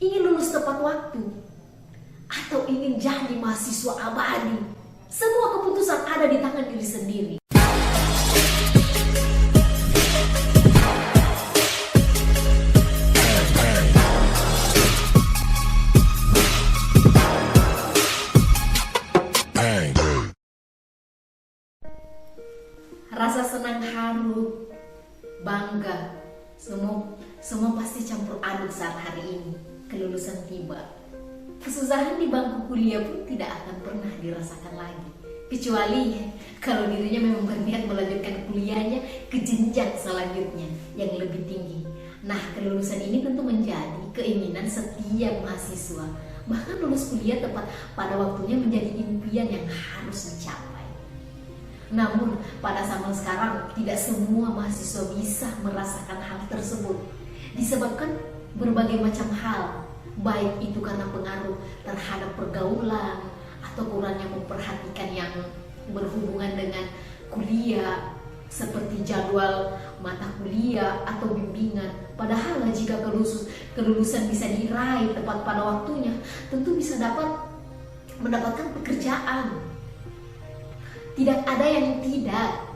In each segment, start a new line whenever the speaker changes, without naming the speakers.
Ingin lulus tepat waktu? Atau ingin jadi mahasiswa abadi? Semua keputusan ada di tangan diri sendiri. Rasa senang, haru, bangga, semua pasti campur aduk saat hari ini kelulusan tiba. Kesusahan di bangku kuliah pun tidak akan pernah dirasakan lagi, kecuali kalau dirinya memang berniat melanjutkan kuliahnya ke jenjang selanjutnya yang lebih tinggi. Nah, kelulusan ini tentu menjadi keinginan setiap mahasiswa. Bahkan lulus kuliah tepat pada waktunya menjadi impian yang harus dicapai. Namun pada zaman sekarang tidak semua mahasiswa bisa merasakan hal tersebut, disebabkan berbagai macam hal, baik itu karena pengaruh terhadap pergaulan atau kurangnya memperhatikan yang berhubungan dengan kuliah, seperti jadwal mata kuliah atau bimbingan. Padahal jika kelulusan bisa diraih tepat pada waktunya, tentu bisa mendapatkan pekerjaan. Tidak ada yang tidak.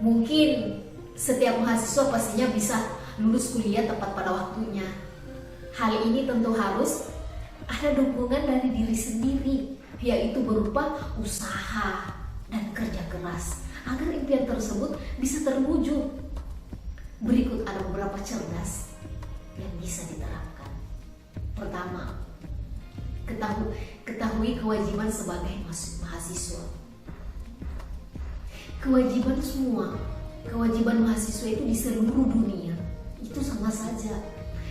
Mungkin setiap mahasiswa pastinya bisa lulus kuliah tepat pada waktunya. Hal ini tentu harus ada dukungan dari diri sendiri, yaitu berupa usaha dan kerja keras agar impian tersebut bisa terwujud. Berikut ada beberapa cerdas yang bisa diterapkan. Pertama, ketahui kewajiban sebagai mahasiswa. Kewajiban mahasiswa itu di seluruh dunia itu sama saja,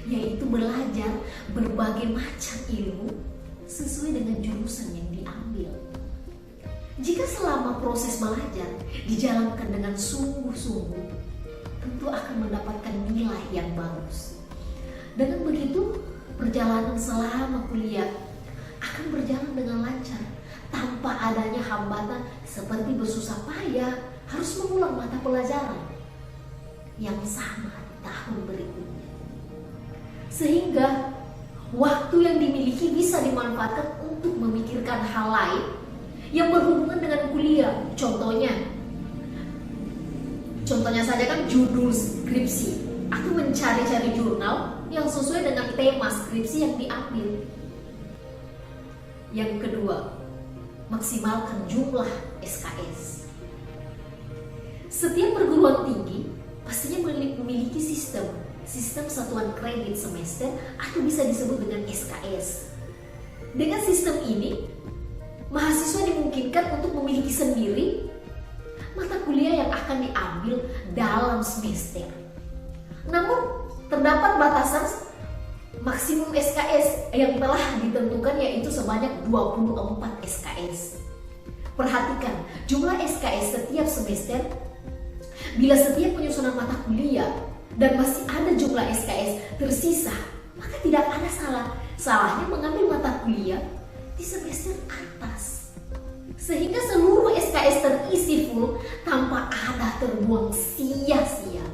yaitu belajar berbagai macam ilmu sesuai dengan jurusan yang diambil. Jika selama proses belajar dijalankan dengan sungguh-sungguh, tentu akan mendapatkan nilai yang bagus. Dengan begitu, perjalanan selama kuliah akan berjalan dengan lancar, tanpa adanya hambatan seperti bersusah payah harus mengulang mata pelajaran yang sama di tahun berikutnya. Sehingga waktu yang dimiliki bisa dimanfaatkan untuk memikirkan hal lain yang berhubungan dengan kuliah. Contohnya saja kan judul skripsi, atau mencari-cari jurnal yang sesuai dengan tema skripsi yang diambil. Yang kedua, maksimalkan jumlah SKS. Setiap perguruan tinggi pastinya memiliki sistem satuan kredit semester atau bisa disebut dengan SKS. Dengan sistem ini, mahasiswa dimungkinkan untuk memiliki sendiri mata kuliah yang akan diambil dalam semester. Namun, terdapat batasan maksimum SKS yang telah ditentukan, yaitu sebanyak 24 SKS. Perhatikan jumlah SKS setiap semester. Bila setiap penyusunan mata kuliah dan masih ada jumlah SKS tersisa, maka tidak ada salahnya mengambil mata kuliah di semester atas, sehingga seluruh SKS terisi full tanpa ada terbuang sia-sia.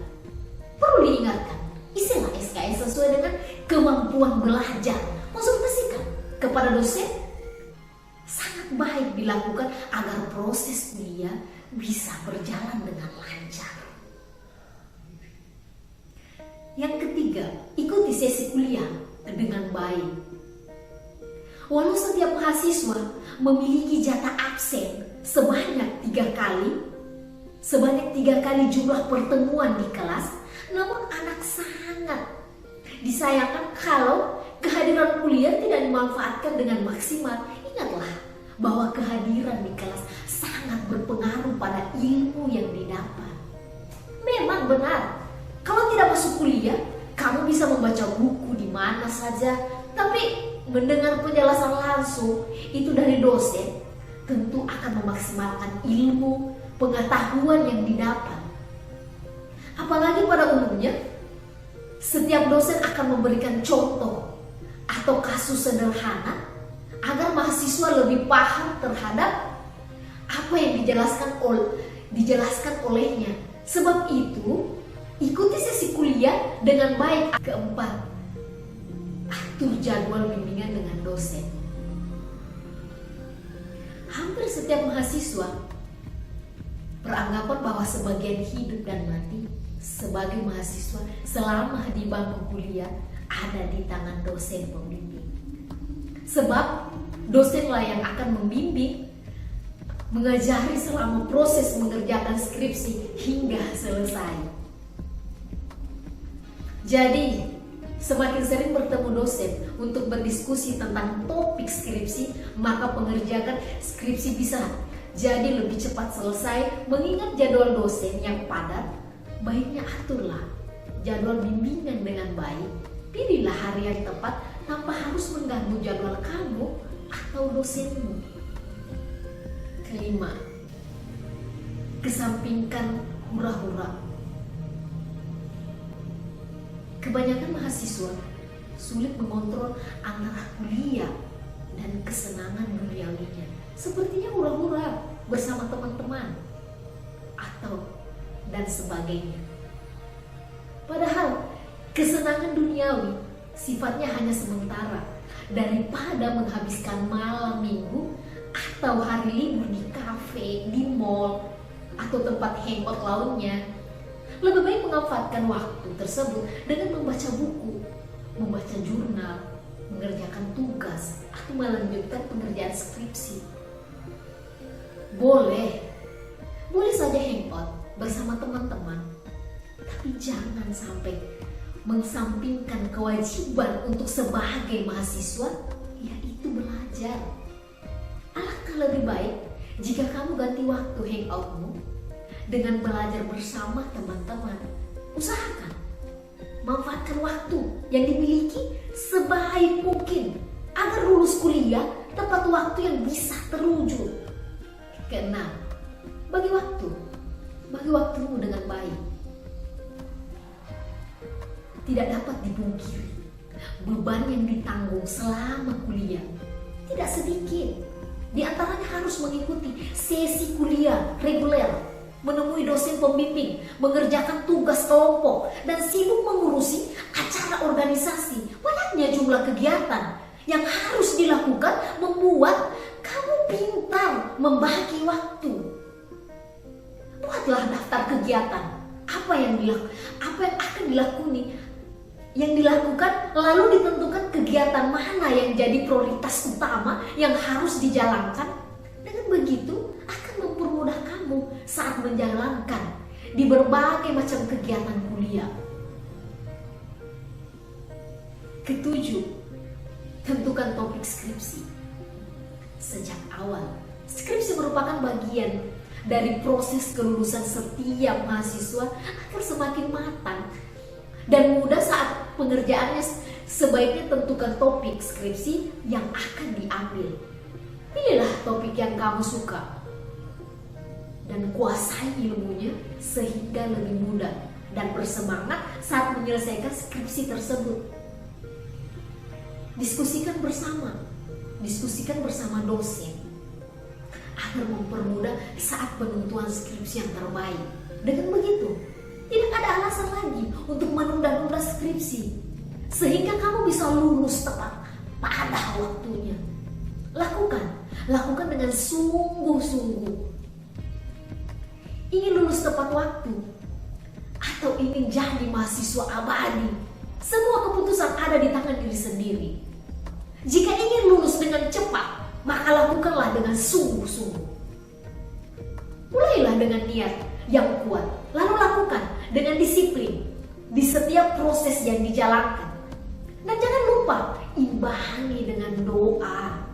Perlu diingatkan, isilah SKS sesuai dengan kemampuan belajar. Konsultasikan kepada dosen. Sangat baik dilakukan agar proses kuliah bisa berjalan dengan lancar. Yang ketiga, ikuti sesi kuliah dengan baik. Walau setiap mahasiswa memiliki jatah absen sebanyak 3 kali jumlah pertemuan di kelas, namun anak sangat disayangkan kalau kehadiran kuliah tidak dimanfaatkan dengan maksimal. Ingatlah bahwa kehadiran di kelas sangat berpengaruh pada ilmu yang didapat. Memang benar, kalau tidak masuk kuliah, kamu bisa membaca buku di mana saja, tapi mendengar penjelasan langsung itu dari dosen tentu akan memaksimalkan ilmu pengetahuan yang didapat. Apalagi pada umumnya, setiap dosen akan memberikan contoh atau kasus sederhana agar mahasiswa lebih paham terhadap apa yang dijelaskan olehnya. Sebab itu, ikuti sesi kuliah dengan baik. Keempat, atur jadwal bimbingan dengan dosen. Hampir setiap mahasiswa beranggapan bahwa sebagian hidup dan mati sebagai mahasiswa selama di bangku kuliah ada di tangan dosen pembimbing. Sebab dosenlah yang akan membimbing, mengajari selama proses mengerjakan skripsi hingga selesai. Jadi, semakin sering bertemu dosen untuk berdiskusi tentang topik skripsi, maka pengerjaan skripsi bisa jadi lebih cepat selesai. Mengingat jadwal dosen yang padat, baiknya aturlah jadwal bimbingan dengan baik. Pilihlah hari yang tepat tanpa harus mengganggu jadwal kamu atau dosenmu. Kelima, kesampingkan hura-hura. Kebanyakan mahasiswa sulit mengontrol antara kuliah dan kesenangan duniawinya. Sepertinya hura-hura bersama teman-teman atau dan sebagainya. Padahal kesenangan duniawi sifatnya hanya sementara. Daripada menghabiskan malam minggu atau hari libur di kafe, di mall, atau tempat hangout lainnya, lebih baik memanfaatkan waktu tersebut dengan membaca buku, membaca jurnal, mengerjakan tugas, atau melanjutkan pengerjaan skripsi. Boleh saja hangout bersama teman-teman, tapi jangan sampai mengesampingkan kewajiban untuk sebagai mahasiswa, yaitu belajar. Alangkah lebih baik jika kamu ganti waktu hangoutmu dengan belajar bersama teman-teman. Usahakan manfaatkan waktu yang dimiliki sebaik mungkin agar lulus kuliah tepat waktu yang bisa terwujud. Keenam, bagi waktumu dengan baik. Tidak dapat dipungkiri, beban yang ditanggung selama kuliah tidak sedikit. Di antaranya harus mengikuti sesi kuliah reguler, menemui dosen pembimbing, mengerjakan tugas kelompok, dan sibuk mengurusi acara organisasi. Banyaknya jumlah kegiatan yang harus dilakukan membuat kamu pintar membagi waktu. Buatlah daftar kegiatan, apa yang akan dilakukan, lalu ditentukan kegiatan mana yang jadi prioritas utama yang harus dijalankan. Dengan begitu akan mempermudah kamu saat menjalankan di berbagai macam kegiatan kuliah. Ketujuh, tentukan topik skripsi. Sejak awal, skripsi merupakan bagian dari proses kelulusan setiap mahasiswa agar semakin matang dan mudah saat pengerjaannya. Sebaiknya tentukan topik skripsi yang akan diambil. Pilihlah topik yang kamu suka dan kuasai ilmunya sehingga lebih mudah dan bersemangat saat menyelesaikan skripsi tersebut. Diskusikan bersama dosen agar mempermudah saat penentuan skripsi yang terbaik. Dengan begitu, tidak ada alasan lagi untuk menunda-nunda skripsi, sehingga kamu bisa lulus tepat pada waktunya. Lakukan dengan sungguh-sungguh. Ingin lulus tepat waktu atau ingin jadi mahasiswa abadi, semua keputusan ada di tangan diri sendiri. Jika ingin lulus dengan cepat, maka lakukanlah dengan sungguh-sungguh. Mulailah dengan niat yang kuat, lalu lakukan dengan disiplin di setiap proses yang dijalankan. Dan jangan lupa imbangi dengan doa.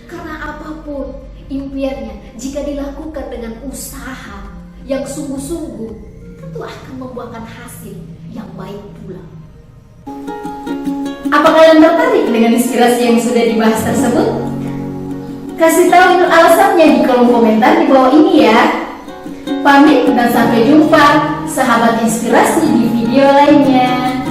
Karena apapun impiannya, jika dilakukan dengan usaha yang sungguh-sungguh, tentu akan membuahkan hasil yang baik pula. Apa kalian tertarik dengan inspirasi yang sudah dibahas tersebut? Kasih tahu alasannya di kolom komentar di bawah ini ya. Pamit dan sampai jumpa, sahabat inspirasi, di video lainnya.